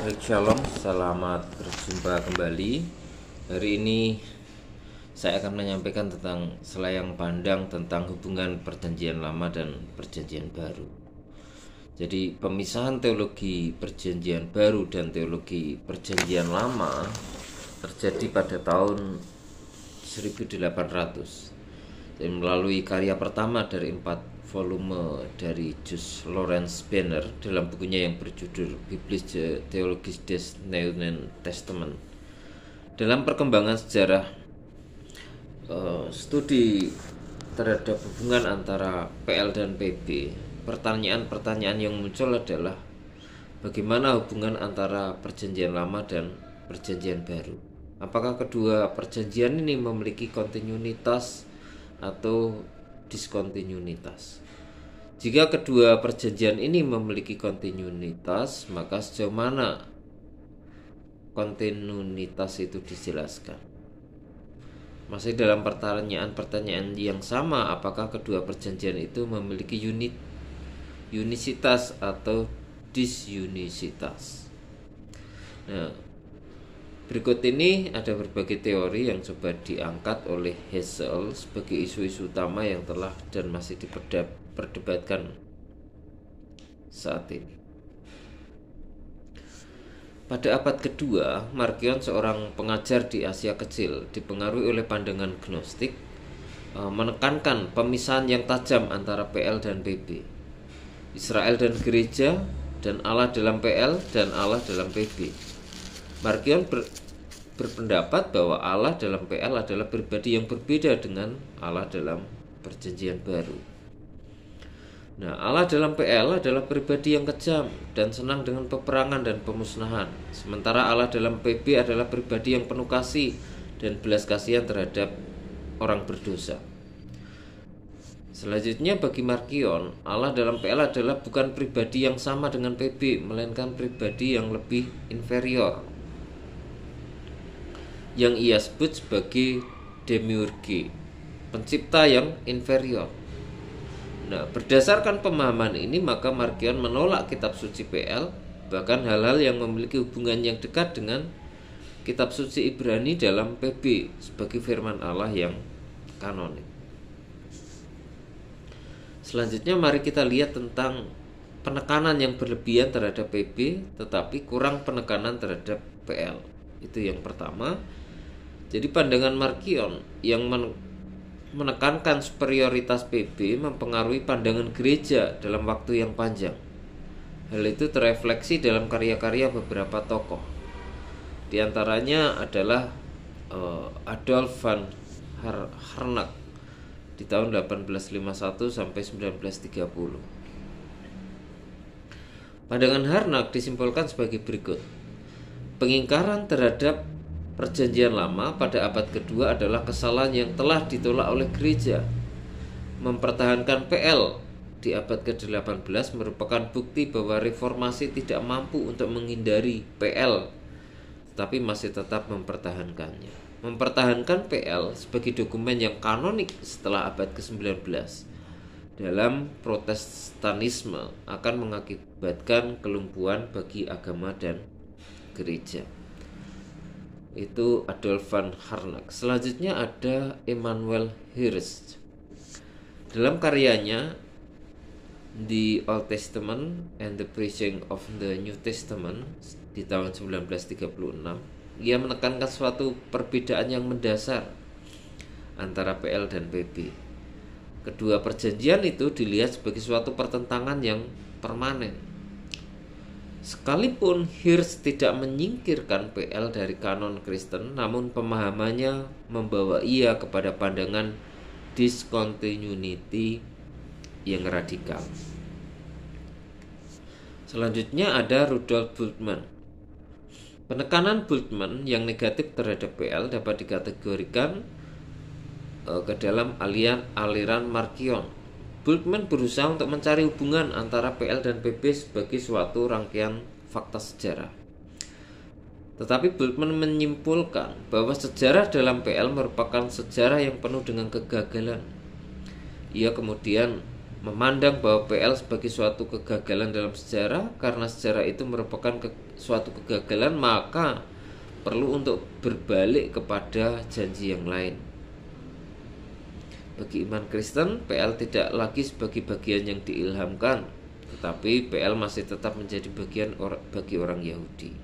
Baik, Shalom, selamat berjumpa kembali. Hari ini saya akan menyampaikan tentang selayang pandang tentang hubungan perjanjian lama dan perjanjian baru. Jadi pemisahan teologi perjanjian baru dan teologi perjanjian lama terjadi pada tahun 1800. Jadi melalui karya pertama dari 4 volume dari Jus Lawrence Banner dalam bukunya yang berjudul Biblis Theologisch des Neuen Testament. Dalam perkembangan sejarah studi terhadap hubungan antara PL dan PB, pertanyaan-pertanyaan yang muncul adalah bagaimana hubungan antara perjanjian lama dan perjanjian baru. Apakah kedua perjanjian ini memiliki kontinuitas atau diskontinuitas? Jika kedua perjanjian ini memiliki kontinuitas, maka sejauh mana kontinuitas itu dijelaskan? Masih dalam pertanyaan-pertanyaan yang sama, apakah kedua perjanjian itu memiliki unisitas atau disunisitas? Nah, berikut ini ada berbagai teori yang coba diangkat oleh Hessel sebagai isu-isu utama yang telah dan masih diperdebatkan saat ini. Pada abad kedua, Markion, seorang pengajar di Asia Kecil, dipengaruhi oleh pandangan Gnostik, menekankan pemisahan yang tajam antara PL dan PB, Israel dan gereja, dan Allah dalam PL dan Allah dalam PB. Markion berpendapat bahwa Allah dalam PL adalah pribadi yang berbeda dengan Allah dalam perjanjian baru. Nah, Allah dalam PL adalah pribadi yang kejam dan senang dengan peperangan dan pemusnahan. Sementara Allah dalam PB adalah pribadi yang penuh kasih dan belas kasihan terhadap orang berdosa. Selanjutnya, bagi Markion, Allah dalam PL adalah bukan pribadi yang sama dengan PB, melainkan pribadi yang lebih inferior, yang ia sebut sebagai demiurge, pencipta yang inferior. Nah, berdasarkan pemahaman ini, maka Markion menolak kitab suci PL, bahkan hal-hal yang memiliki hubungan yang dekat dengan kitab suci Ibrani dalam PB sebagai firman Allah yang kanonik. Selanjutnya, mari kita lihat tentang penekanan yang berlebihan terhadap PB tetapi kurang penekanan terhadap PL. Itu yang pertama. Jadi pandangan Markion yang menekankan superioritas PB mempengaruhi pandangan gereja dalam waktu yang panjang. Hal itu terefleksi dalam karya-karya beberapa tokoh. Di antaranya adalah Adolf van Harnack di tahun 1851 sampai 1930. Pandangan Harnack disimpulkan sebagai berikut. Pengingkaran terhadap perjanjian lama pada abad kedua adalah kesalahan yang telah ditolak oleh gereja. Mempertahankan PL di abad ke-18 merupakan bukti bahwa reformasi tidak mampu untuk menghindari PL, tetapi masih tetap mempertahankannya. Mempertahankan PL sebagai dokumen yang kanonik setelah abad ke-19 dalam Protestanisme akan mengakibatkan kelumpuhan bagi agama dan gereja. Itu Adolf van Harnack. Selanjutnya ada Emanuel Hirst. Dalam karyanya The Old Testament and the Preaching of the New Testament di tahun 1936, ia menekankan suatu perbedaan yang mendasar antara PL dan PB. Kedua perjanjian itu dilihat sebagai suatu pertentangan yang permanen. Sekalipun Hirst tidak menyingkirkan PL dari kanon Kristen, namun pemahamannya membawa ia kepada pandangan discontinuity yang radikal. Selanjutnya ada Rudolf Bultmann. Penekanan Bultmann yang negatif terhadap PL dapat dikategorikan ke dalam aliran Markion. Bultmann berusaha untuk mencari hubungan antara PL dan PB sebagai suatu rangkaian fakta sejarah. Tetapi Bultmann menyimpulkan bahwa sejarah dalam PL merupakan sejarah yang penuh dengan kegagalan. Ia kemudian memandang bahwa PL sebagai suatu kegagalan dalam sejarah. Karena sejarah itu merupakan suatu kegagalan, maka perlu untuk berbalik kepada janji yang lain. Bagi iman Kristen, PL tidak lagi sebagai bagian yang diilhamkan, tetapi PL masih tetap menjadi bagian bagi orang Yahudi.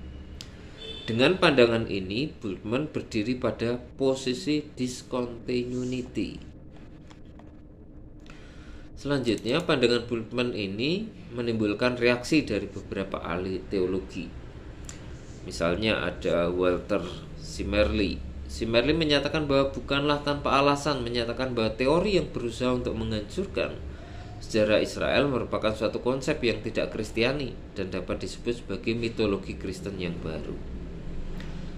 Dengan pandangan ini, Bultmann berdiri pada posisi discontinuity. Selanjutnya, pandangan Bultmann ini menimbulkan reaksi dari beberapa ahli teologi. Misalnya ada Walter Zimmerli. Zimmerli menyatakan bahwa bukanlah tanpa alasan menyatakan bahwa teori yang berusaha untuk menghancurkan sejarah Israel merupakan suatu konsep yang tidak Kristiani dan dapat disebut sebagai mitologi Kristen yang baru.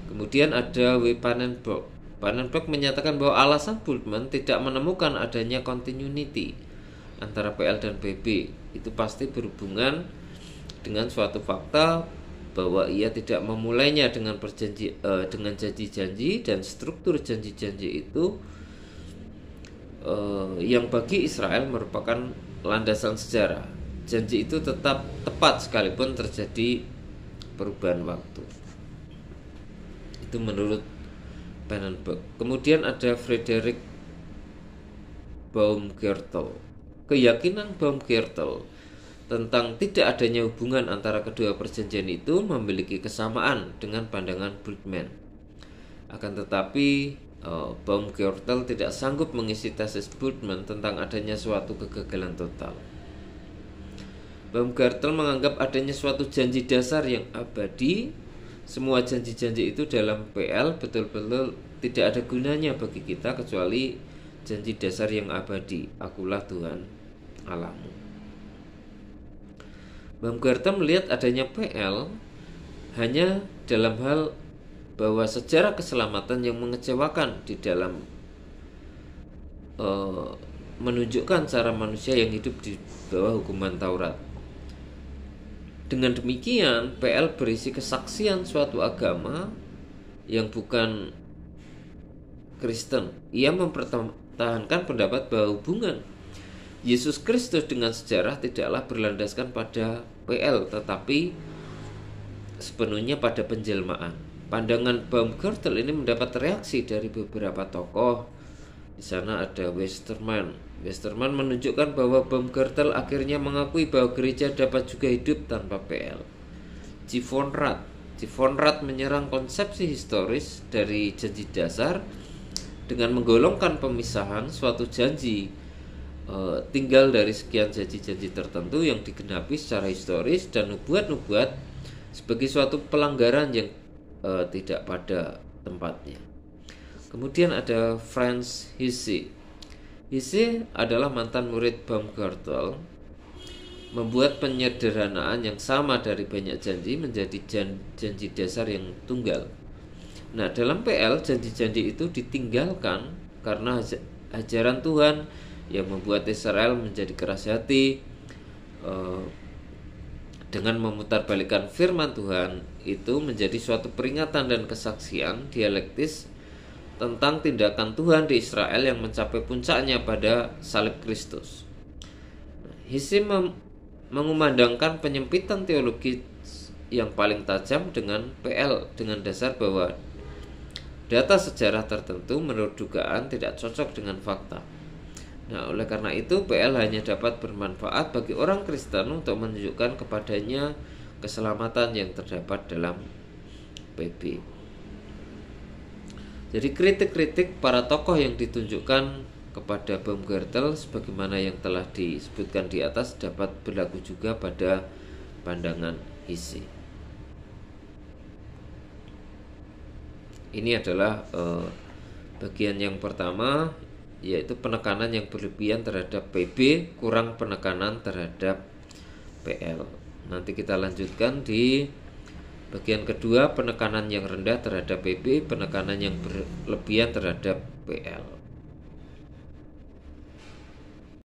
Kemudian ada W. Pannenberg. Pannenberg menyatakan bahwa alasan Bultmann tidak menemukan adanya continuity antara PL dan PB itu pasti berhubungan dengan suatu fakta bahwa ia tidak memulainya dengan janji-janji, dan struktur janji-janji itu yang bagi Israel merupakan landasan sejarah. Janji itu tetap tepat sekalipun terjadi perubahan waktu. Itu menurut Pannenberg. Kemudian ada Frederick Baumgärtel. Keyakinan Baumgärtel tentang tidak adanya hubungan antara kedua perjanjian itu memiliki kesamaan dengan pandangan Bultmann. Akan tetapi Baumgärtel tidak sanggup mengisi tesis Bultmann tentang adanya suatu kegagalan total. Baumgärtel menganggap adanya suatu janji dasar yang abadi. Semua janji-janji itu dalam PL betul-betul tidak ada gunanya bagi kita kecuali janji dasar yang abadi, akulah Tuhan Allahmu. Baumgärtel melihat adanya PL hanya dalam hal bahwa sejarah keselamatan yang mengecewakan di dalam menunjukkan cara manusia yang hidup di bawah hukuman Taurat. Dengan demikian, PL berisi kesaksian suatu agama yang bukan Kristen. Ia mempertahankan pendapat bahwa hubungan Yesus Kristus dengan sejarah tidaklah berlandaskan pada PL, tetapi sepenuhnya pada penjelmaan. Pandangan Baumgärtel ini mendapat reaksi dari beberapa tokoh. Di sana ada Westermann. Westermann menunjukkan bahwa Baumgärtel akhirnya mengakui bahwa gereja dapat juga hidup tanpa PL. G. von Rath menyerang konsepsi historis dari janji dasar dengan menggolongkan pemisahan suatu janji tinggal dari sekian janji-janji tertentu yang digenapi secara historis dan nubuat-nubuat sebagai suatu pelanggaran yang tidak pada tempatnya. Kemudian ada Franz Hesse. Hesse adalah mantan murid Baumgärtel, membuat penyederhanaan yang sama dari banyak janji menjadi janji dasar yang tunggal. Nah, dalam PL janji-janji itu ditinggalkan karena ajaran Tuhan yang membuat Israel menjadi keras hati dengan memutarbalikkan firman Tuhan itu menjadi suatu peringatan dan kesaksian dialektis tentang tindakan Tuhan di Israel yang mencapai puncaknya pada salib Kristus. Hesse mengumandangkan penyempitan teologi yang paling tajam dengan PL dengan dasar bahwa data sejarah tertentu menurut dugaan tidak cocok dengan fakta. Nah, oleh karena itu PL hanya dapat bermanfaat bagi orang Kristen untuk menunjukkan kepadanya keselamatan yang terdapat dalam PB. Jadi kritik-kritik para tokoh yang ditunjukkan kepada Baumgärtel sebagaimana yang telah disebutkan di atas dapat berlaku juga pada pandangan Hesse. Ini adalah bagian yang pertama, yaitu penekanan yang berlebihan terhadap PB, kurang penekanan terhadap PL. Nanti kita lanjutkan di bagian kedua, penekanan yang rendah terhadap PB, penekanan yang berlebihan terhadap PL.